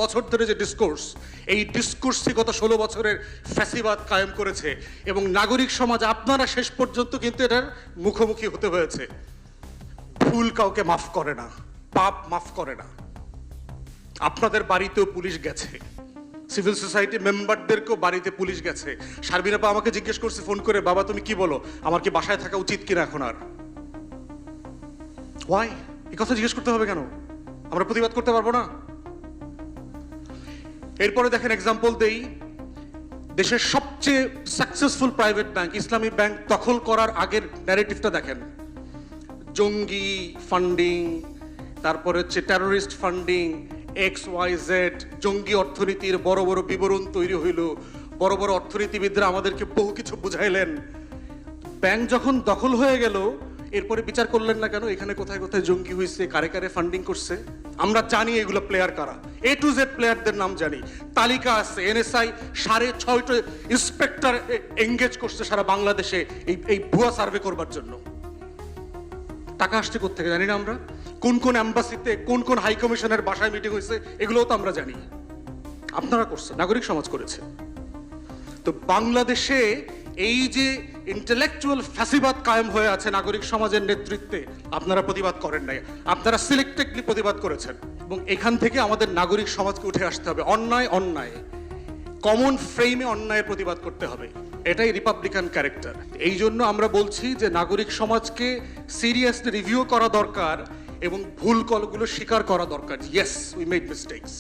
বছর ধরে যে ডিসকোর্স, এই ডিসকোর্সই গত 16 বছরের ফ্যাসিবাদ কায়েম করেছে এবং নাগরিক সমাজ আপনারা শেষ পর্যন্ত কিন্তু এটার মুখোমুখি হতে হয়েছে। ভুল কাউকে মাফ করে না, পাপ মাফ করে না। আপনাদের বাড়িতেও পুলিশ গেছে, সিভিল সোসাইটি মেম্বারদেরকেও বাড়িতে পুলিশ গেছে। শারমিন আপা আমাকে জিজ্ঞেস করছে ফোন করে, বাবা তুমি কি বলো, আমার কি বাসায় থাকা উচিত কিনা এখন? আর ওয়াই এই কথা জিজ্ঞেস করতে হবে কেন? আমরা প্রতিবাদ করতে পারবো না? এরপরে দেখেন, এক্সাম্পল দেই, দেশের সবচেয়ে সাকসেসফুল প্রাইভেট ব্যাংক ইসলামী ব্যাংক দখল করার আগের ন্যারেটিভটা দেখেন। জঙ্গি ফান্ডিং, তারপরে হচ্ছে টেরোরিস্ট ফান্ডিং, XYZ, জঙ্গি অর্থনীতির বড় বড় বিবরণ তৈরি হইল, বড় বড় অর্থনীতিবিদরা আমাদেরকে বহু কিছু বুঝাইলেন। ব্যাংক যখন দখল হয়ে গেল, এরপরে বিচার করলেন না কেন এখানে কোথায় কোথায় জঙ্গি হয়েছে, কারে কারে ফান্ডিং করছে? আমরা জানি এগুলো প্লেয়ার কারা, A to Z প্লেয়ারদের নাম জানি, তালিকা আছে। NSI 6.5টা ইন্সপেক্টর এঙ্গেজ করছে সারা বাংলাদেশে এই ভুয়া সার্ভে করবার জন্য। টাকা আসছে কোত্থেকে জানি না আমরা? কোন কোন এম্বাসিতে, কোন কোন হাই কমিশনের বাসায় মিটিং হয়েছে, এগুলোও তো আমরা জানি। আপনারা করছে, নাগরিক সমাজ করেছে। তো বাংলাদেশে এই যে ইন্টেলেকচুয়াল ফ্যাসিবাদ কায়েম হয়ে আছে নাগরিক সমাজের নেতৃত্বে, আপনারা প্রতিবাদ করেন নাই, আপনারা সিলেক্টেডলি প্রতিবাদ করেছেন। এবং এখান থেকে আমাদের নাগরিক সমাজকে উঠে আসতে হবে। অন্যায় অন্যায়, কমন ফ্রেমে অন্যায়ের প্রতিবাদ করতে হবে, এটাই রিপাবলিকান ক্যারেক্টার। এই জন্য আমরা বলছি যে নাগরিক সমাজকে সিরিয়াসলি রিভিউ করা দরকার এবং ভুল কলগুলো স্বীকার করা দরকার। Yes, we made mistakes.